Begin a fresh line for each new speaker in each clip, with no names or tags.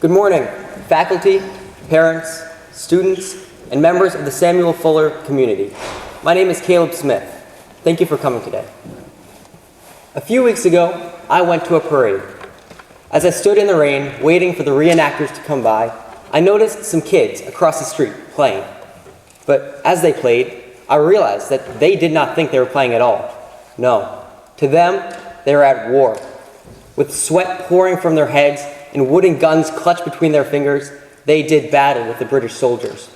Good morning, faculty, parents, students, and members of the Samuel Fuller community. My name is Caleb Smith. Thank you for coming today. A few weeks ago, I went to a parade. As I stood in the rain, waiting for the reenactors to come by, I noticed some kids across the street playing. But as they played, I realized that they did not think they were playing at all. No, to them, they were at war. With sweat pouring from their heads and wooden guns clutched between their fingers, they did battle with the British soldiers.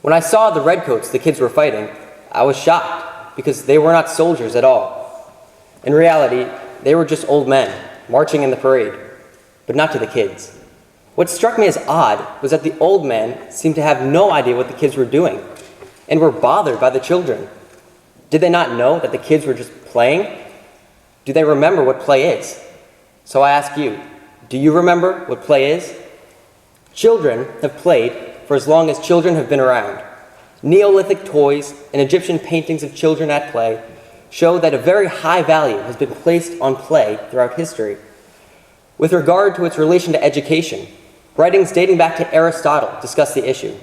When I saw the redcoats the kids were fighting, I was shocked because they were not soldiers at all. In reality, they were just old men marching in the parade, but not to the kids. What struck me as odd was that the old men seemed to have no idea what the kids were doing and were bothered by the children. Did they not know that the kids were just playing? Do they remember what play is? So I ask you, do you remember what play is? Children have played for as long as children have been around. Neolithic toys and Egyptian paintings of children at play show that a very high value has been placed on play throughout history. With regard to its relation to education, writings dating back to Aristotle discuss the issue.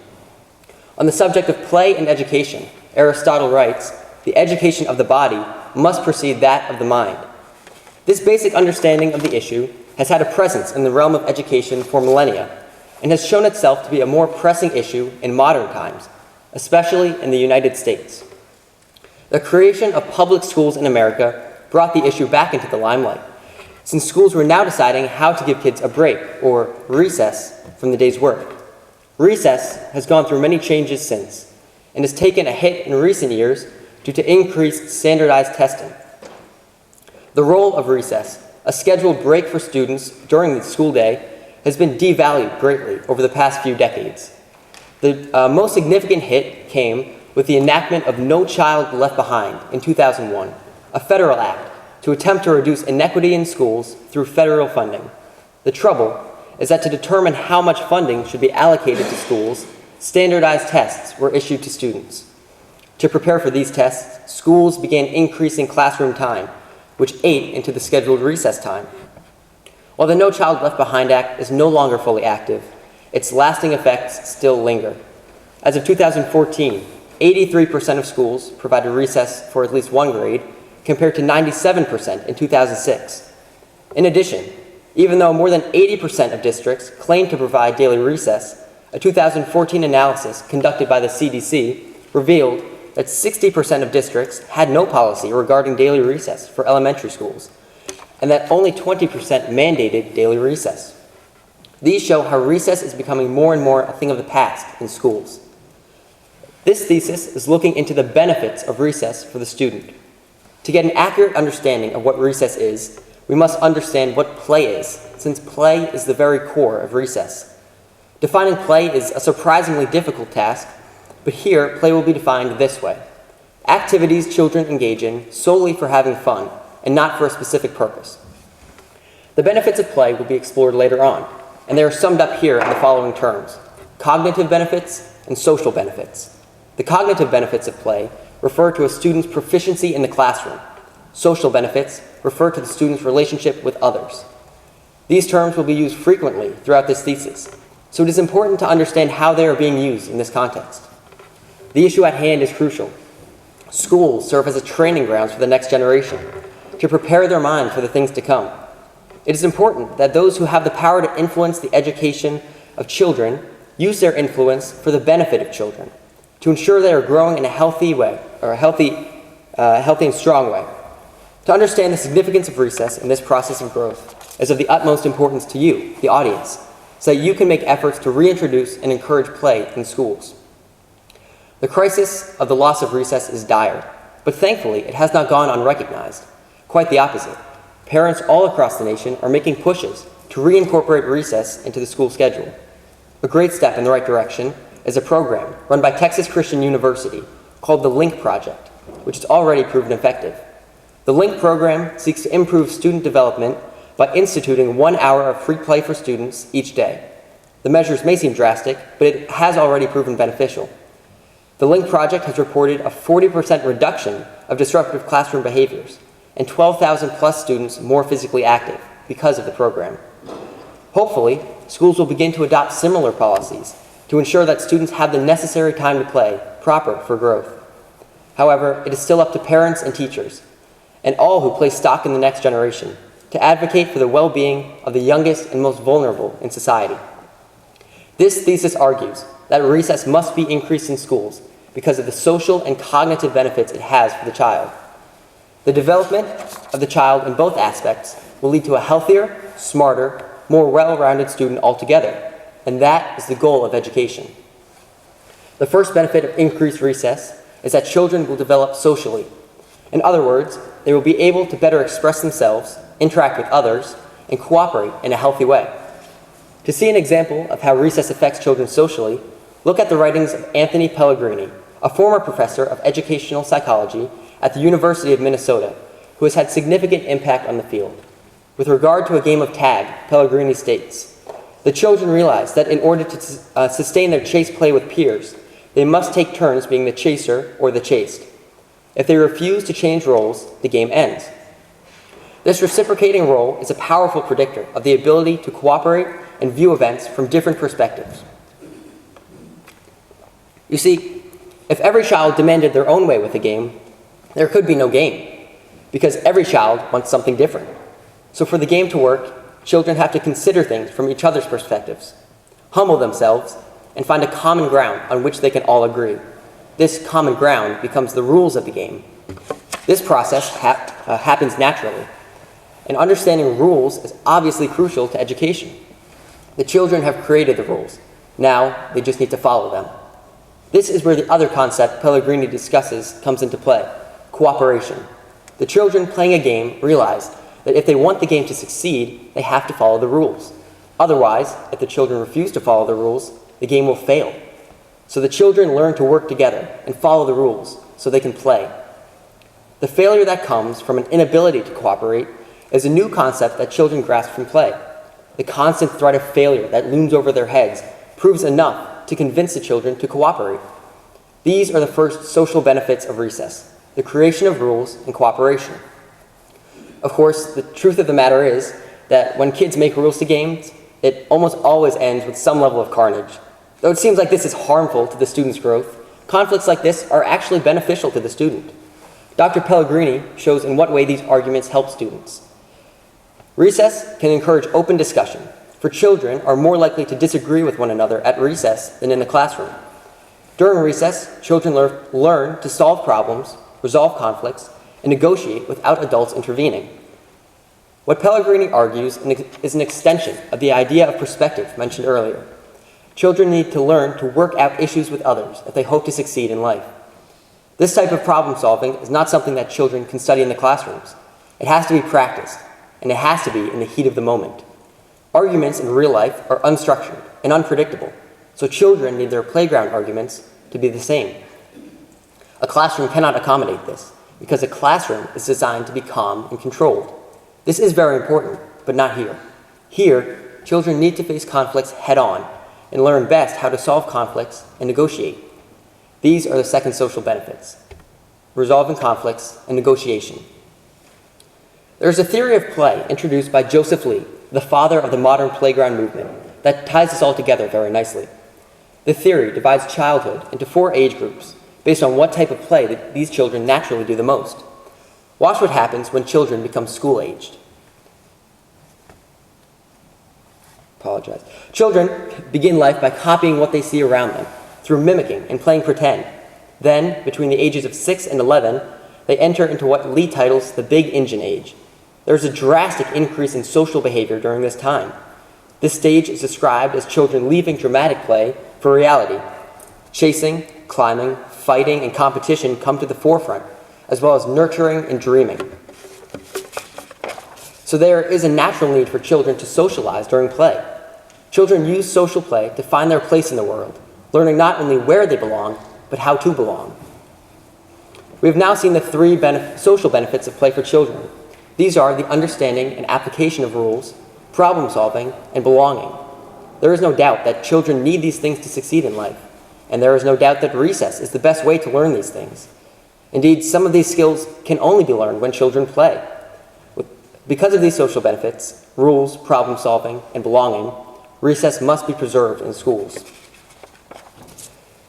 On the subject of play and education, Aristotle writes, "The education of the body must precede that of the mind." This basic understanding of the issue has had a presence in the realm of education for millennia and has shown itself to be a more pressing issue in modern times, especially in the United States. The creation of public schools in America brought the issue back into the limelight, since schools were now deciding how to give kids a break, or recess, from the day's work. Recess has gone through many changes since, and has taken a hit in recent years due to increased standardized testing. The role of recess, a scheduled break for students during the school day, has been devalued greatly over the past few decades. The most significant hit came with the enactment of No Child Left Behind in 2001, a federal act to attempt to reduce inequity in schools through federal funding. The trouble is that to determine how much funding should be allocated to schools, standardized tests were issued to students. To prepare for these tests, schools began increasing classroom time, which ate into the scheduled recess time. While the No Child Left Behind Act is no longer fully active, its lasting effects still linger. As of 2014, 83% of schools provided recess for at least one grade, compared to 97% in 2006. In addition, even though more than 80% of districts claim to provide daily recess, a 2014 analysis conducted by the CDC revealed that 60% of districts had no policy regarding daily recess for elementary schools, and that only 20% mandated daily recess. These show how recess is becoming more and more a thing of the past in schools. This thesis is looking into the benefits of recess for the student. To get an accurate understanding of what recess is, we must understand what play is, since play is the very core of recess. Defining play is a surprisingly difficult task, but here play will be defined this way: activities children engage in solely for having fun and not for a specific purpose. The benefits of play will be explored later on, and they are summed up here in the following terms: cognitive benefits and social benefits. The cognitive benefits of play refer to a student's proficiency in the classroom. Social benefits refer to the student's relationship with others. These terms will be used frequently throughout this thesis, so it is important to understand how they are being used in this context. The issue at hand is crucial. Schools serve as a training grounds for the next generation, to prepare their mind for the things to come. It is important that those who have the power to influence the education of children use their influence for the benefit of children, to ensure they are growing in a healthy way, or a healthy and strong way. To understand the significance of recess in this process of growth is of the utmost importance to you, the audience, so that you can make efforts to reintroduce and encourage play in schools. The crisis of the loss of recess is dire, but thankfully it has not gone unrecognized. Quite the opposite. Parents all across the nation are making pushes to reincorporate recess into the school schedule. A great step in the right direction is a program run by Texas Christian University called the LINK Project, which has already proven effective. The LINK program seeks to improve student development by instituting 1 hour of free play for students each day. The measures may seem drastic, but it has already proven beneficial. The LINK project has reported a 40% reduction of disruptive classroom behaviors and 12,000 plus students more physically active because of the program. Hopefully, schools will begin to adopt similar policies to ensure that students have the necessary time to play, proper for growth. However, it is still up to parents and teachers, and all who place stock in the next generation, to advocate for the well-being of the youngest and most vulnerable in society. This thesis argues that recess must be increased in schools because of the social and cognitive benefits it has for the child. The development of the child in both aspects will lead to a healthier, smarter, more well-rounded student altogether, and that is the goal of education. The first benefit of increased recess is that children will develop socially. In other words, they will be able to better express themselves, interact with others, and cooperate in a healthy way. To see an example of how recess affects children socially, look at the writings of Anthony Pellegrini, a former professor of educational psychology at the University of Minnesota, who has had significant impact on the field. With regard to a game of tag, Pellegrini states, "The children realize that in order to sustain their chase play with peers, they must take turns being the chaser or the chased. If they refuse to change roles, the game ends." This reciprocating role is a powerful predictor of the ability to cooperate and view events from different perspectives. You see, if every child demanded their own way with a game, there could be no game, because every child wants something different. So for the game to work, children have to consider things from each other's perspectives, humble themselves, and find a common ground on which they can all agree. This common ground becomes the rules of the game. This process happens naturally, and understanding rules is obviously crucial to education. The children have created the rules. Now they just need to follow them. This is where the other concept Pellegrini discusses comes into play: cooperation. The children playing a game realize that if they want the game to succeed, they have to follow the rules. Otherwise, if the children refuse to follow the rules, the game will fail. So the children learn to work together and follow the rules so they can play. The failure that comes from an inability to cooperate is a new concept that children grasp from play. The constant threat of failure that looms over their heads proves enough to convince the children to cooperate. These are the first social benefits of recess: the creation of rules and cooperation. Of course, the truth of the matter is that when kids make rules to games, it almost always ends with some level of carnage. Though it seems like this is harmful to the student's growth, conflicts like this are actually beneficial to the student. Dr. Pellegrini shows in what way these arguments help students. Recess can encourage open discussion, for children are more likely to disagree with one another at recess than in the classroom. During recess, children learn to solve problems, resolve conflicts, and negotiate without adults intervening. What Pellegrini argues is an extension of the idea of perspective mentioned earlier. Children need to learn to work out issues with others if they hope to succeed in life. This type of problem solving is not something that children can study in the classrooms. It has to be practiced, and it has to be in the heat of the moment. Arguments in real life are unstructured and unpredictable, so children need their playground arguments to be the same. A classroom cannot accommodate this, because a classroom is designed to be calm and controlled. This is very important, but not here. Here, children need to face conflicts head-on and learn best how to solve conflicts and negotiate. These are the second social benefits: resolving conflicts and negotiation. There is a theory of play introduced by Joseph Lee, the father of the modern playground movement, that ties this all together very nicely. The theory divides childhood into 4 age groups based on what type of play that these children naturally do the most. Watch what happens when children become school-aged. Children begin life by copying what they see around them through mimicking and playing pretend. Then, between the ages of 6 and 11, they enter into what Lee titles the big engine age. There's a drastic increase in social behavior during this time. This stage is described as children leaving dramatic play for reality. Chasing, climbing, fighting, and competition come to the forefront, as well as nurturing and dreaming. So there is a natural need for children to socialize during play. Children use social play to find their place in the world, learning not only where they belong, but how to belong. We have now seen the 3 social benefits of play for children. These are the understanding and application of rules, problem solving, and belonging. There is no doubt that children need these things to succeed in life, and there is no doubt that recess is the best way to learn these things. Indeed, some of these skills can only be learned when children play. Because of these social benefits, rules, problem solving, and belonging, recess must be preserved in schools.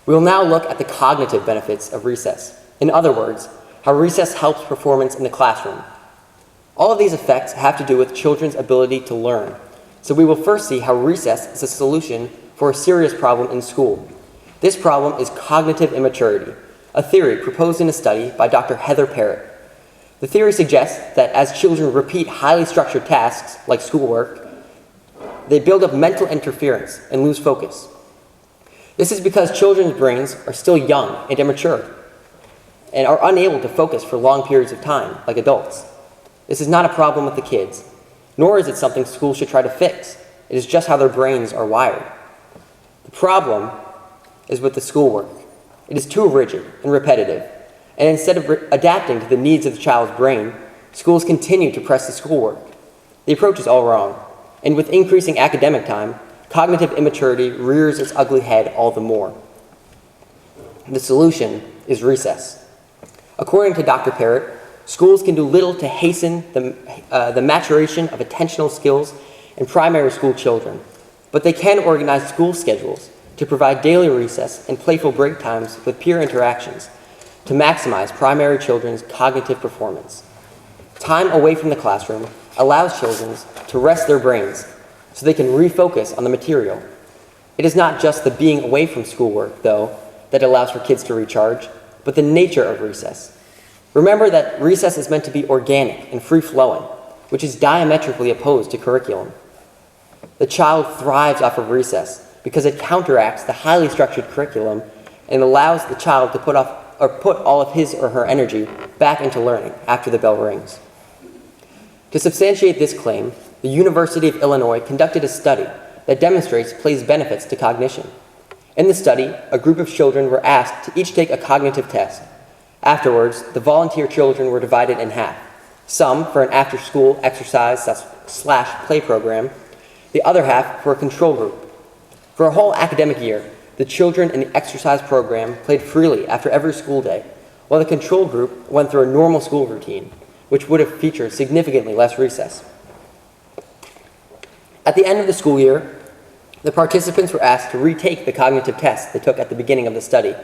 We will now look at the cognitive benefits of recess. In other words, how recess helps performance in the classroom. All of these effects have to do with children's ability to learn. So we will first see how recess is a solution for a serious problem in school. This problem is cognitive immaturity, a theory proposed in a study by Dr. Heather Parrott. The theory suggests that as children repeat highly structured tasks like schoolwork, they build up mental interference and lose focus. This is because children's brains are still young and immature and are unable to focus for long periods of time like adults. This is not a problem with the kids, nor is it something schools should try to fix. It is just how their brains are wired. The problem is with the schoolwork. It is too rigid and repetitive, and instead of adapting to the needs of the child's brain, schools continue to press the schoolwork. The approach is all wrong, and with increasing academic time, cognitive immaturity rears its ugly head all the more. The solution is recess. According to Dr. Parrott, schools can do little to hasten the maturation of attentional skills in primary school children, but they can organize school schedules to provide daily recess and playful break times with peer interactions to maximize primary children's cognitive performance. Time away from the classroom allows children to rest their brains so they can refocus on the material. It is not just the being away from schoolwork, though, that allows for kids to recharge, but the nature of recess. Remember that recess is meant to be organic and free-flowing, which is diametrically opposed to curriculum. The child thrives off of recess because it counteracts the highly structured curriculum and allows the child to put all of his or her energy back into learning after the bell rings. To substantiate this claim, the University of Illinois conducted a study that demonstrates play's benefits to cognition. In the study, a group of children were asked to each take a cognitive test. Afterwards, the volunteer children were divided in half, some for an after-school exercise/play program, the other half for a control group. For a whole academic year, the children in the exercise program played freely after every school day, while the control group went through a normal school routine, which would have featured significantly less recess. At the end of the school year, the participants were asked to retake the cognitive test they took at the beginning of the study.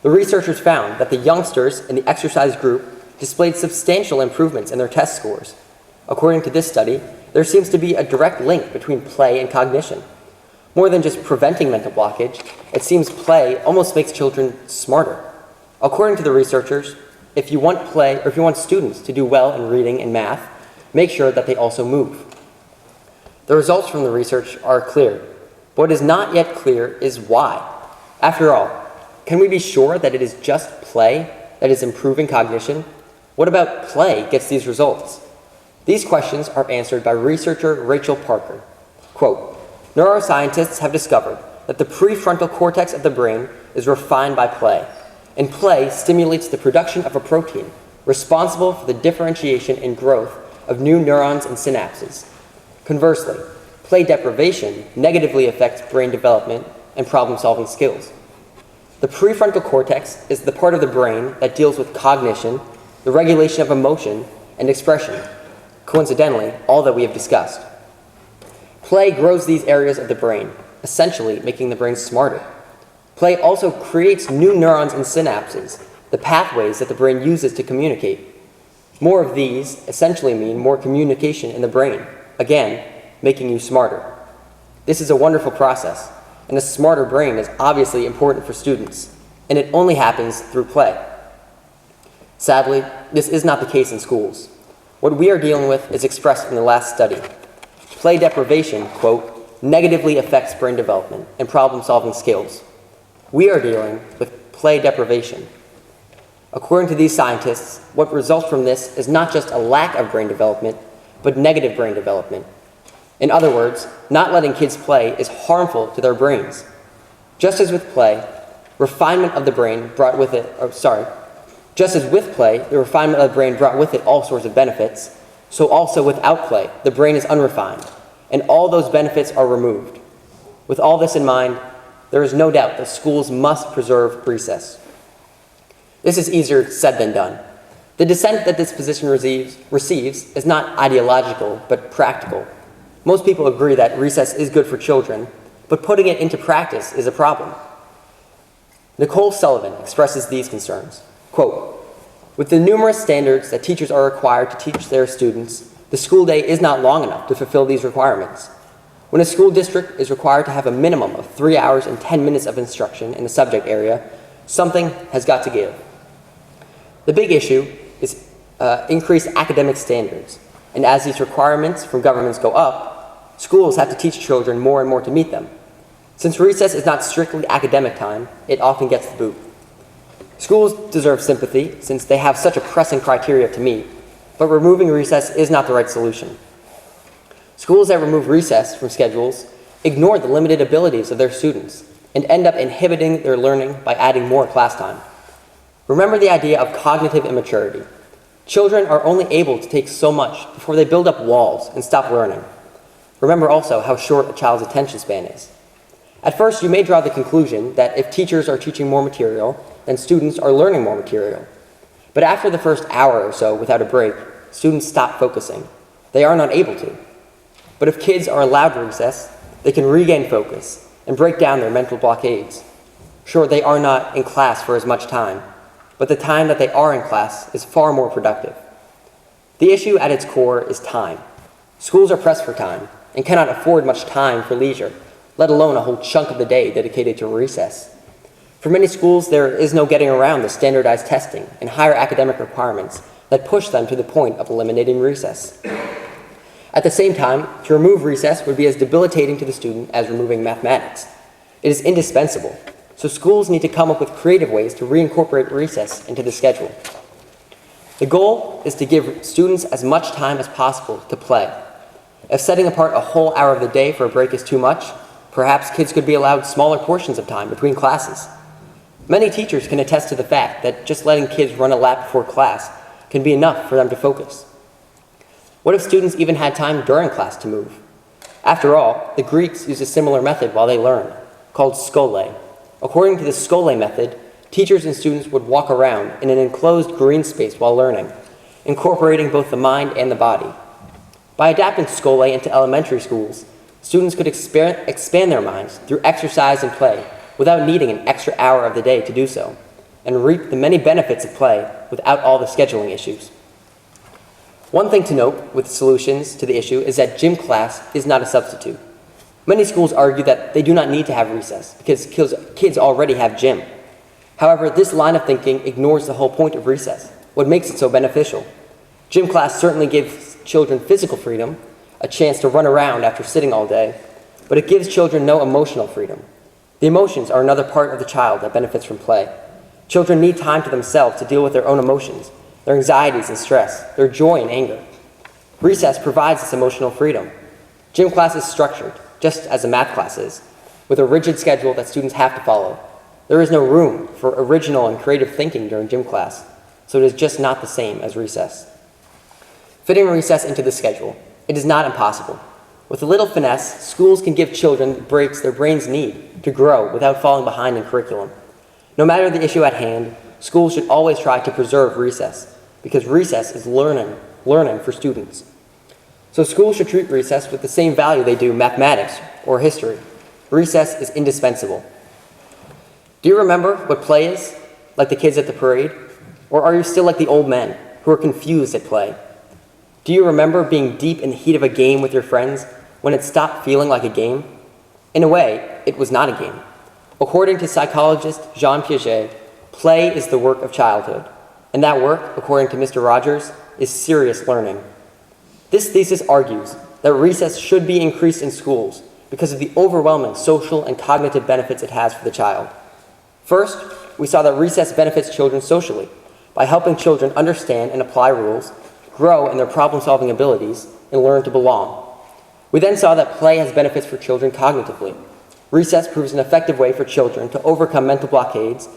The researchers found that the youngsters in the exercise group displayed substantial improvements in their test scores. According to this study, there seems to be a direct link between play and cognition. More than just preventing mental blockage, it seems play almost makes children smarter. According to the researchers, if you want students to do well in reading and math, make sure that they also move. The results from the research are clear. What is not yet clear is why. After all, can we be sure that it is just play that is improving cognition? What about play gets these results? These questions are answered by researcher Rachel Parker. Quote, "Neuroscientists have discovered that the prefrontal cortex of the brain is refined by play, and play stimulates the production of a protein responsible for the differentiation and growth of new neurons and synapses. Conversely, play deprivation negatively affects brain development and problem-solving skills. The prefrontal cortex is the part of the brain that deals with cognition, the regulation of emotion, and expression. Coincidentally, all that we have discussed. Play grows these areas of the brain, essentially making the brain smarter. Play also creates new neurons and synapses, the pathways that the brain uses to communicate. More of these essentially mean more communication in the brain, again, making you smarter. This is a wonderful process, and a smarter brain is obviously important for students, and it only happens through play. Sadly, this is not the case in schools. What we are dealing with is expressed in the last study. Play deprivation, quote, negatively affects brain development and problem-solving skills. We are dealing with play deprivation. According to these scientists, what results from this is not just a lack of brain development, but negative brain development. In other words, not letting kids play is harmful to their brains. Just as with play, refinement of the brain brought with it, just as with play, the refinement of the brain brought with it all sorts of benefits, so also without play, the brain is unrefined, and all those benefits are removed. With all this in mind, there is no doubt that schools must preserve recess. This is easier said than done. The dissent that this position receives is not ideological, but practical. Most people agree that recess is good for children, but putting it into practice is a problem. Nicole Sullivan expresses these concerns. Quote, "With the numerous standards that teachers are required to teach their students, the school day is not long enough to fulfill these requirements. When a school district is required to have a minimum of 3 hours and 10 minutes of instruction in a subject area, something has got to give." The big issue is increased academic standards, and as these requirements from governments go up, schools have to teach children more and more to meet them. Since recess is not strictly academic time, it often gets the boot. Schools deserve sympathy since they have such a pressing criteria to meet, but removing recess is not the right solution. Schools that remove recess from schedules ignore the limited abilities of their students and end up inhibiting their learning by adding more class time. Remember the idea of cognitive immaturity. Children are only able to take so much before they build up walls and stop learning. Remember also how short a child's attention span is. At first, you may draw the conclusion that if teachers are teaching more material, then students are learning more material. But after the first hour or so without a break, students stop focusing. They are not able to. But if kids are allowed recess, they can regain focus and break down their mental blockades. Sure, they are not in class for as much time, but the time that they are in class is far more productive. The issue at its core is time. Schools are pressed for time and cannot afford much time for leisure, let alone a whole chunk of the day dedicated to recess. For many schools, there is no getting around the standardized testing and higher academic requirements that push them to the point of eliminating recess. At the same time, to remove recess would be as debilitating to the student as removing mathematics. It is indispensable, so schools need to come up with creative ways to reincorporate recess into the schedule. The goal is to give students as much time as possible to play. If setting apart a whole hour of the day for a break is too much, perhaps kids could be allowed smaller portions of time between classes. Many teachers can attest to the fact that just letting kids run a lap before class can be enough for them to focus. What if students even had time during class to move? After all, the Greeks used a similar method while they learned, called skole. According to the skole method, teachers and students would walk around in an enclosed green space while learning, incorporating both the mind and the body. By adapting skole into elementary schools, students could expand their minds through exercise and play without needing an extra hour of the day to do so, and reap the many benefits of play without all the scheduling issues. One thing to note with solutions to the issue is that gym class is not a substitute. Many schools argue that they do not need to have recess because kids already have gym. However, this line of thinking ignores the whole point of recess, what makes it so beneficial. Gym class certainly gives children physical freedom, a chance to run around after sitting all day, but it gives children no emotional freedom. The emotions are another part of the child that benefits from play. Children need time to themselves to deal with their own emotions, their anxieties and stress, their joy and anger. Recess provides this emotional freedom. Gym class is structured, just as a math class is, with a rigid schedule that students have to follow. There is no room for original and creative thinking during gym class, so it is just not the same as recess. Fitting recess into the schedule, it is not impossible. With a little finesse, schools can give children the breaks their brains need to grow without falling behind in curriculum. No matter the issue at hand, schools should always try to preserve recess, because recess is learning for students. So schools should treat recess with the same value they do mathematics or history. Recess is indispensable. Do you remember what play is, like the kids at the parade? Or are you still like the old men who are confused at play? Do you remember being deep in the heat of a game with your friends when it stopped feeling like a game? In a way, it was not a game. According to psychologist Jean Piaget, play is the work of childhood, and that work, according to Mr. Rogers, is serious learning. This thesis argues that recess should be increased in schools because of the overwhelming social and cognitive benefits it has for the child. First, we saw that recess benefits children socially by helping children understand and apply rules, grow in their problem-solving abilities, and learn to belong. We then saw that play has benefits for children cognitively. Recess proves an effective way for children to overcome mental blockades,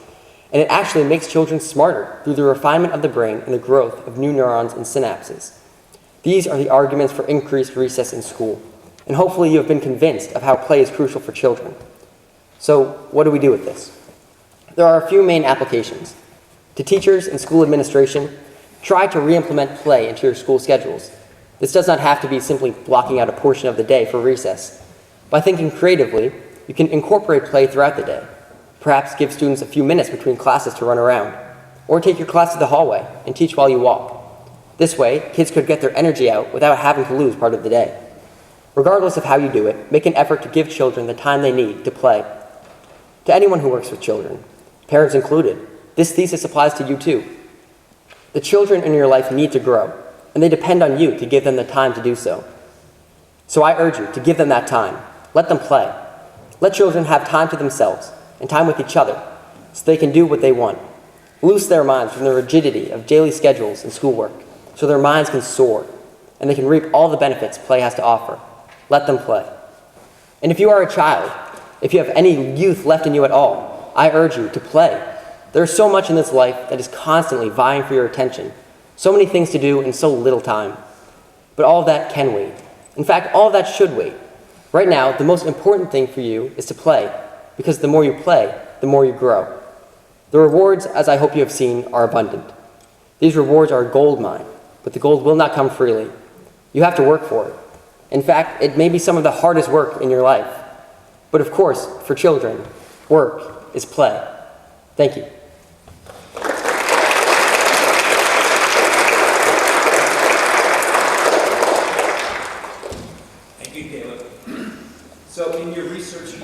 and it actually makes children smarter through the refinement of the brain and the growth of new neurons and synapses. These are the arguments for increased recess in school, and hopefully you have been convinced of how play is crucial for children. So what do we do with this? There are a few main applications. To teachers and school administration, Try to re-implement play into your school schedules. This does not have to be simply blocking out a portion of the day for recess. By thinking creatively, you can incorporate play throughout the day. Perhaps give students a few minutes between classes to run around, or take your class to the hallway and teach while you walk. This way, kids could get their energy out without having to lose part of the day. Regardless of how you do it, make an effort to give children the time they need to play. To anyone who works with children, parents included, this thesis applies to you too. The children in your life need to grow, and they depend on you to give them the time to do so. So I urge you to give them that time. Let them play. Let children have time to themselves and time with each other so they can do what they want. Loose their minds from the rigidity of daily schedules and schoolwork so their minds can soar and they can reap all the benefits play has to offer. Let them play. And if you are a child, if you have any youth left in you at all, I urge you to play. There is so much in this life that is constantly vying for your attention. So many things to do in so little time. But all of that can wait. In fact, all of that should wait. Right now, the most important thing for you is to play, because the more you play, the more you grow. The rewards, as I hope you have seen, are abundant. These rewards are a gold mine, but the gold will not come freely. You have to work for it. In fact, it may be some of the hardest work in your life. But of course, for children, work is play. Thank you.
So in your research,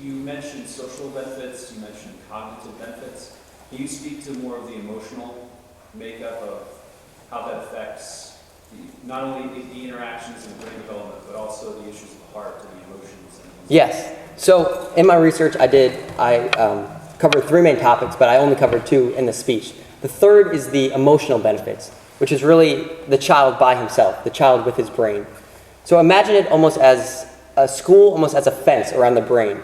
you mentioned social benefits, you mentioned cognitive benefits. Can you speak to more of the emotional makeup of how that affects not only the interactions and brain development, but also the issues of the heart and the emotions?
Yes. So in my research, I covered 3 main topics, but I only covered 2 in the speech. The third is the emotional benefits, which is really the child by himself, the child with his brain. So imagine it almost as a school, almost as a fence around the brain.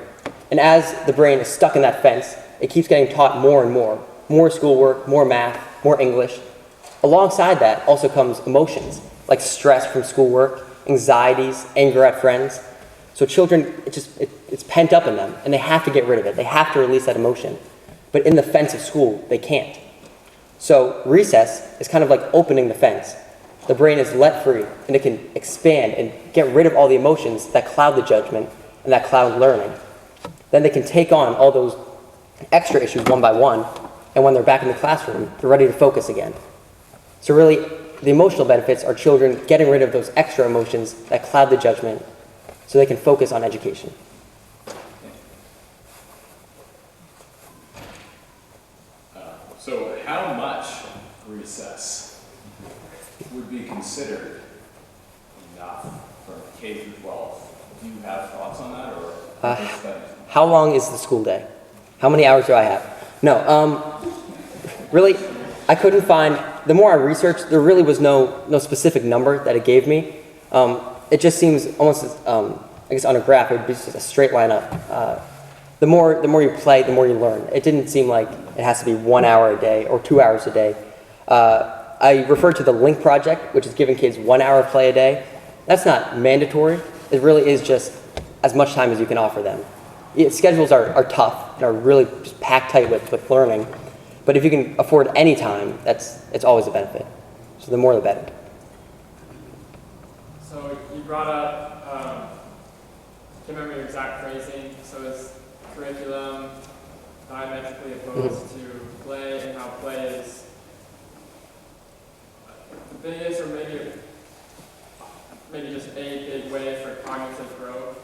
And as the brain is stuck in that fence, it keeps getting taught more and more. More schoolwork, more math, more English. Alongside that also comes emotions, like stress from schoolwork, anxieties, anger at friends. So children, it's pent up in them, and they have to get rid of it. They have to release that emotion. But in the fence of school, they can't. So recess is kind of like opening the fence. The brain is let free, and it can expand and get rid of all the emotions that cloud the judgment and that cloud learning. Then they can take on all those extra issues one by one, and when they're back in the classroom, they're ready to focus again. So really, the emotional benefits are children getting rid of those extra emotions that cloud the judgment so they can focus on education.
So how much recess would be considered enough for K through 12? Do you have thoughts on that, or
How long is the school day? How many hours do I have? No, really, I couldn't find, the more I researched, there really was no specific number that it gave me. It just seems almost, I guess on a graph, it would be just a straight line up. The more you play, the more you learn. It didn't seem like it has to be 1 hour a day or 2 hours a day. I referred to the Link project, which is giving kids 1 hour of play a day. That's not mandatory. It really is just as much time as you can offer them. Schedules are tough and are really just packed tight with learning. But if you can afford any time, it's always a benefit. So the more the better.
So you brought up, I can't remember your exact phrasing, so it's curriculum diametrically opposed to play, and how play is the biggest, or maybe just a big way for cognitive growth.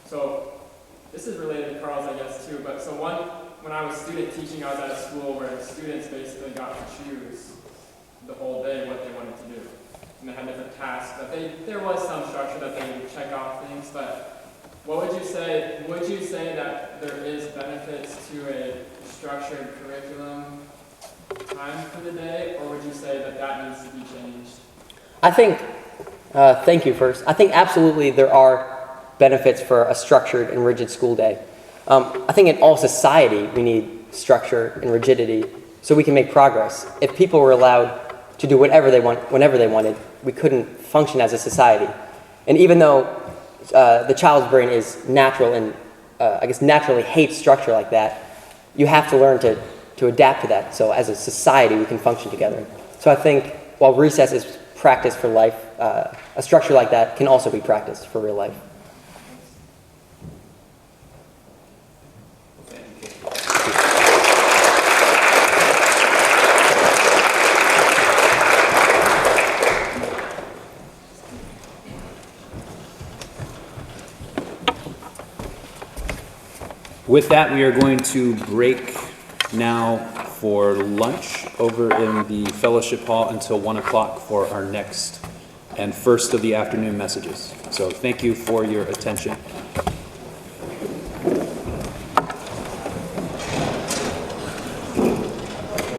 So this is related to Carl's, I guess, too, but so when I was student teaching, I was at a school where the students basically got to choose the whole day what they wanted to do. And they had different tasks, but there was some structure that they would check off things, but what would you say? Would you say that there is benefits to a structured curriculum time for the day, or would you say that needs to be changed?
I think, thank you first. I think absolutely there are benefits for a structured and rigid school day. I think in all society we need structure and rigidity so we can make progress. If people were allowed to do whatever they want, whenever they wanted, we couldn't function as a society. And even though the child's brain is natural and I guess naturally hates structure like that, you have to learn to adapt to that. So as a society we can function together. So I think while recess is practice for life, a structure like that can also be practiced for real life.
With that, we are going to break now for lunch over in the fellowship hall until 1 o'clock for our next and first of the afternoon messages. So thank you for your attention.